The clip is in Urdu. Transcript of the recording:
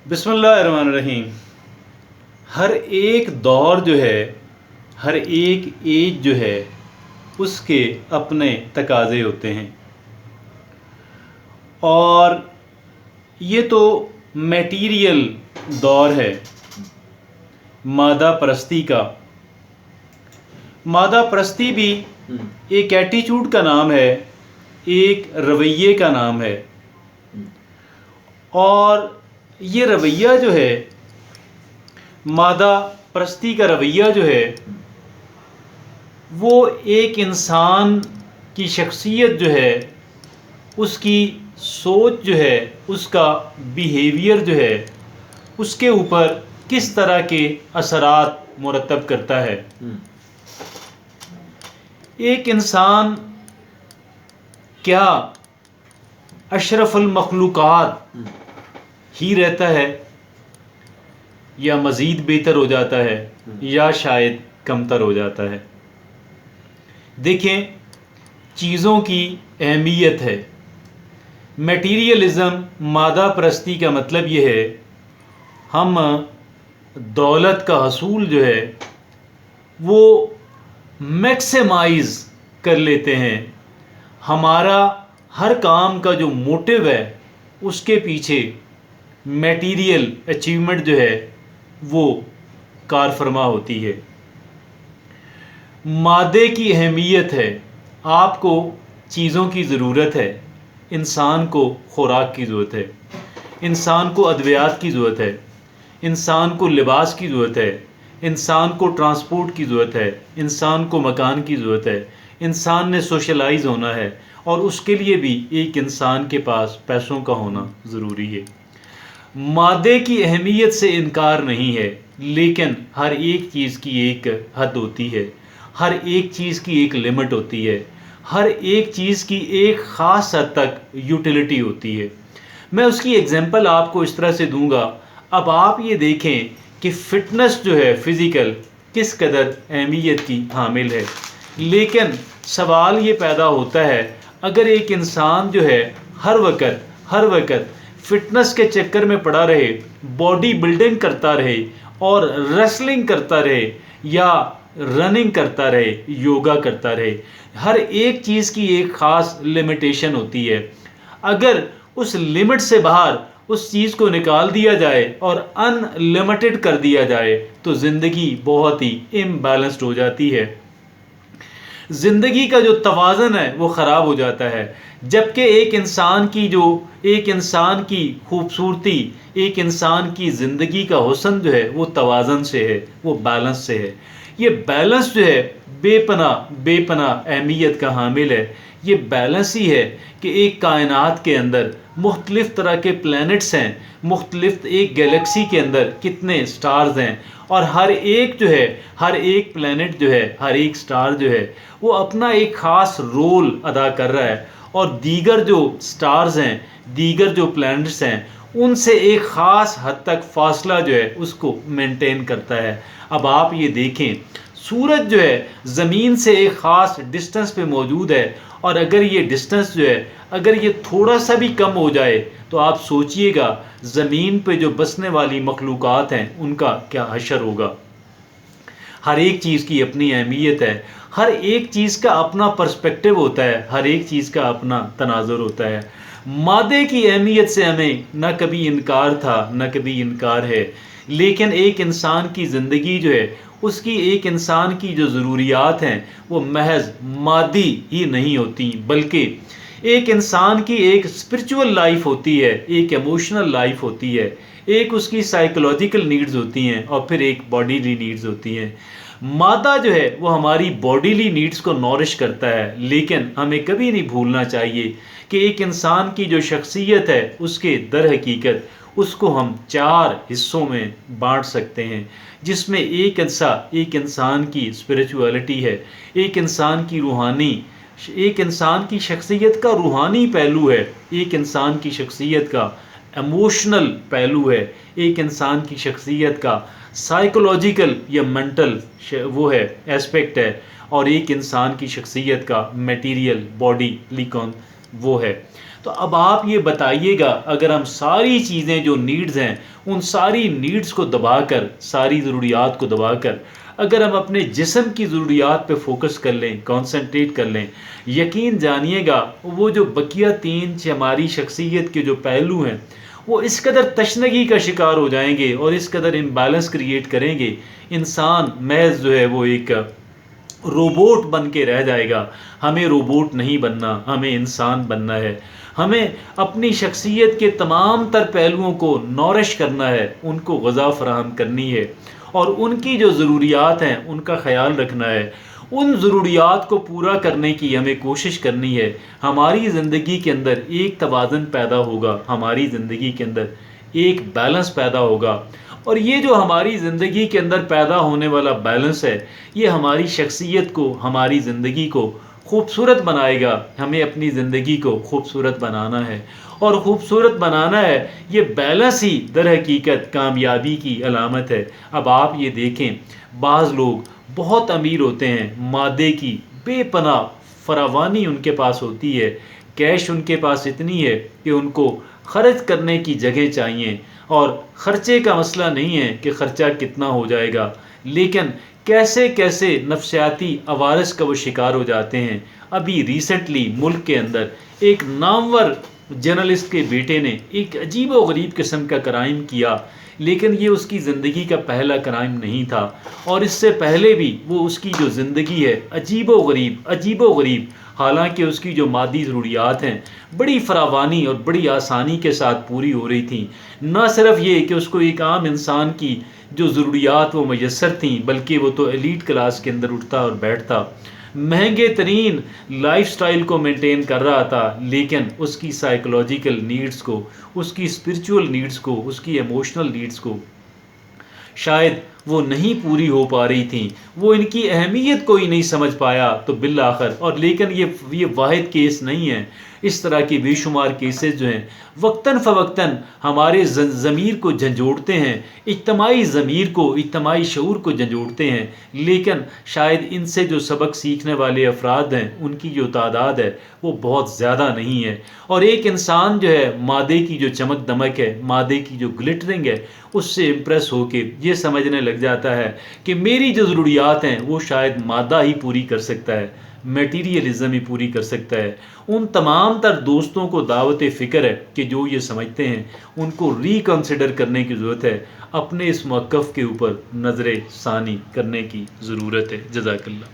بسم اللہ الرحمن الرحیم۔ ہر ایک دور جو ہے، ہر ایک ایج جو ہے، اس کے اپنے تقاضے ہوتے ہیں، اور یہ تو میٹیریل دور ہے مادہ پرستی کا۔ مادہ پرستی بھی ایک ایٹیچوڈ کا نام ہے، ایک رویے کا نام ہے، اور یہ رویہ جو ہے، مادہ پرستی کا رویہ جو ہے، وہ ایک انسان کی شخصیت جو ہے، اس کی سوچ جو ہے، اس کا بیہیویئر جو ہے، اس کے اوپر کس طرح کے اثرات مرتب کرتا ہے۔ ایک انسان کیا اشرف المخلوقات ہی رہتا ہے، یا مزید بہتر ہو جاتا ہے، یا شاید کمتر ہو جاتا ہے؟ دیکھیں، چیزوں کی اہمیت ہے۔ میٹیریلزم، مادہ پرستی کا مطلب یہ ہے، ہم دولت کا حصول جو ہے وہ میکسیمائز کر لیتے ہیں۔ ہمارا ہر کام کا جو موٹیو ہے، اس کے پیچھے میٹیریل اچیومنٹ جو ہے وہ کار فرما ہوتی ہے۔ مادے کی اہمیت ہے، آپ کو چیزوں کی ضرورت ہے، انسان کو خوراک کی ضرورت ہے، انسان کو ادویات کی ضرورت ہے، انسان کو لباس کی ضرورت ہے، انسان کو ٹرانسپورٹ کی ضرورت ہے، انسان کو مکان کی ضرورت ہے، انسان نے سوشلائز ہونا ہے، اور اس کے لیے بھی ایک انسان کے پاس پیسوں کا ہونا ضروری ہے۔ مادے کی اہمیت سے انکار نہیں ہے، لیکن ہر ایک چیز کی ایک حد ہوتی ہے، ہر ایک چیز کی ایک لمٹ ہوتی ہے، ہر ایک چیز کی ایک خاص حد تک یوٹیلیٹی ہوتی ہے۔ میں اس کی ایگزامپل آپ کو اس طرح سے دوں گا۔ اب آپ یہ دیکھیں کہ فٹنس جو ہے، فزیکل، کس قدر اہمیت کی حامل ہے، لیکن سوال یہ پیدا ہوتا ہے، اگر ایک انسان جو ہے ہر وقت فٹنس کے چکر میں پڑا رہے، باڈی بلڈنگ کرتا رہے، اور ریسلنگ کرتا رہے، یا رننگ کرتا رہے، یوگا کرتا رہے، ہر ایک چیز کی ایک خاص لمیٹیشن ہوتی ہے۔ اگر اس لمٹ سے باہر اس چیز کو نکال دیا جائے اور ان لمیٹڈ کر دیا جائے تو زندگی بہت ہی امبیلنسڈ ہو جاتی ہے۔ زندگی کا جو توازن ہے وہ خراب ہو جاتا ہے، جبکہ ایک انسان کی خوبصورتی، ایک انسان کی زندگی کا حسن جو ہے وہ توازن سے ہے، وہ بیلنس سے ہے۔ یہ بیلنس جو ہے بے پناہ اہمیت کا حامل ہے۔ یہ بیلنس ہی ہے کہ ایک کائنات کے اندر مختلف طرح کے پلینٹس ہیں، مختلف ایک گیلیکسی کے اندر کتنے سٹارز ہیں، اور ہر ایک پلینٹ جو ہے، ہر ایک سٹار جو ہے وہ اپنا ایک خاص رول ادا کر رہا ہے، اور دیگر جو سٹارز ہیں، دیگر جو پلینٹس ہیں، ان سے ایک خاص حد تک فاصلہ جو ہے اس کو مینٹین کرتا ہے۔ اب آپ یہ دیکھیں، سورج جو ہے زمین سے ایک خاص ڈسٹنس پہ موجود ہے، اور اگر یہ ڈسٹنس جو ہے، اگر یہ تھوڑا سا بھی کم ہو جائے تو آپ سوچئے گا زمین پہ جو بسنے والی مخلوقات ہیں ان کا کیا حشر ہوگا۔ ہر ایک چیز کی اپنی اہمیت ہے، ہر ایک چیز کا اپنا پرسپیکٹیو ہوتا ہے، ہر ایک چیز کا اپنا تناظر ہوتا ہے۔ مادے کی اہمیت سے ہمیں نہ کبھی انکار تھا، نہ کبھی انکار ہے، لیکن ایک انسان کی زندگی جو ہے، اس کی ایک انسان کی جو ضروریات ہیں وہ محض مادی ہی نہیں ہوتی، بلکہ ایک انسان کی ایک اسپرچول لائف ہوتی ہے، ایک ایموشنل لائف ہوتی ہے، ایک اس کی سائیکولوجیکل نیڈز ہوتی ہیں، اور پھر ایک باڈیلی نیڈز ہوتی ہیں۔ مادہ جو ہے وہ ہماری باڈیلی نیڈز کو نورش کرتا ہے، لیکن ہمیں کبھی نہیں بھولنا چاہیے کہ ایک انسان کی جو شخصیت ہے، اس کے در حقیقت اس کو ہم 4 حصوں میں بانٹ سکتے ہیں، جس میں ایک انسان کی اسپریچولیٹی ہے، ایک انسان کی شخصیت کا روحانی پہلو ہے، ایک انسان کی شخصیت کا ایموشنل پہلو ہے، ایک انسان کی شخصیت کا سائیکولوجیکل یا منٹل وہ ہے ایسپیکٹ ہے، اور ایک انسان کی شخصیت کا میٹیریل باڈی لیکن وہ ہے۔ تو اب آپ یہ بتائیے گا، اگر ہم ساری چیزیں جو نیڈز ہیں ان ساری نیڈز کو دبا کر، ساری ضروریات کو دبا کر اگر ہم اپنے جسم کی ضروریات پہ فوکس کر لیں، کانسنٹریٹ کر لیں، یقین جانیے گا وہ جو بقیہ تین ہماری شخصیت کے جو پہلو ہیں وہ اس قدر تشنگی کا شکار ہو جائیں گے اور اس قدر امبیلنس کریٹ کریں گے، انسان محض جو ہے وہ ایک روبوٹ بن کے رہ جائے گا۔ ہمیں روبوٹ نہیں بننا، ہمیں انسان بننا ہے۔ ہمیں اپنی شخصیت کے تمام تر پہلوؤں کو نورش کرنا ہے، ان کو غذا فراہم کرنی ہے اور ان کی جو ضروریات ہیں ان کا خیال رکھنا ہے، ان ضروریات کو پورا کرنے کی ہمیں کوشش کرنی ہے۔ ہماری زندگی کے اندر ایک توازن پیدا ہوگا، ہماری زندگی کے اندر ایک بیلنس پیدا ہوگا، اور یہ جو ہماری زندگی کے اندر پیدا ہونے والا بیلنس ہے یہ ہماری شخصیت کو، ہماری زندگی کو خوبصورت بنائے گا۔ ہمیں اپنی زندگی کو خوبصورت بنانا ہے، اور خوبصورت بنانا ہے، یہ بیلنس ہی در حقیقت کامیابی کی علامت ہے۔ اب آپ یہ دیکھیں، بعض لوگ بہت امیر ہوتے ہیں، مادے کی بے پناہ فراوانی ان کے پاس ہوتی ہے، کیش ان کے پاس اتنی ہے کہ ان کو خرچ کرنے کی جگہ چاہیے، اور خرچے کا مسئلہ نہیں ہے کہ خرچہ کتنا ہو جائے گا، لیکن کیسے کیسے نفسیاتی عوارض کا وہ شکار ہو جاتے ہیں۔ ابھی ریسنٹلی ملک کے اندر ایک نامور جرنلسٹ کے بیٹے نے ایک عجیب و غریب قسم کا کرائم کیا، لیکن یہ اس کی زندگی کا پہلا کرائم نہیں تھا، اور اس سے پہلے بھی وہ اس کی جو زندگی ہے عجیب و غریب، حالانکہ اس کی جو مادی ضروریات ہیں بڑی فراوانی اور بڑی آسانی کے ساتھ پوری ہو رہی تھیں۔ نہ صرف یہ کہ اس کو ایک عام انسان کی جو ضروریات وہ میسر تھیں، بلکہ وہ تو ایلیٹ کلاس کے اندر اٹھتا اور بیٹھتا، مہنگے ترین لائف سٹائل کو مینٹین کر رہا تھا، لیکن اس کی سائیکولوجیکل نیڈز کو، اس کی اسپرچول نیڈز کو، اس کی ایموشنل نیڈز کو شاید وہ نہیں پوری ہو پا رہی تھیں، وہ ان کی اہمیت کو ہی نہیں سمجھ پایا، تو بالآخر اور لیکن یہ واحد کیس نہیں ہے، اس طرح کے بے شمار کیسز جو ہیں وقتاً فوقتاً ہمارے ضمیر کو جھنجھوڑتے ہیں، اجتماعی ضمیر کو، اجتماعی شعور کو جھنجھوڑتے ہیں، لیکن شاید ان سے جو سبق سیکھنے والے افراد ہیں ان کی جو تعداد ہے وہ بہت زیادہ نہیں ہے، اور ایک انسان جو ہے مادے کی جو چمک دمک ہے، مادے کی جو گلٹرنگ ہے، اس سے امپریس ہو کے یہ سمجھنے لگ جاتا ہے کہ میری جو ضروریات ہیں وہ شاید مادہ ہی پوری کر سکتا ہے، میٹیریلزم ہی پوری کر سکتا ہے۔ ان تمام تر دوستوں کو دعوت فکر ہے کہ جو یہ سمجھتے ہیں ان کو ریکنسیڈر کرنے کی ضرورت ہے، اپنے اس موقف کے اوپر نظر ثانی کرنے کی ضرورت ہے۔ جزاک اللہ۔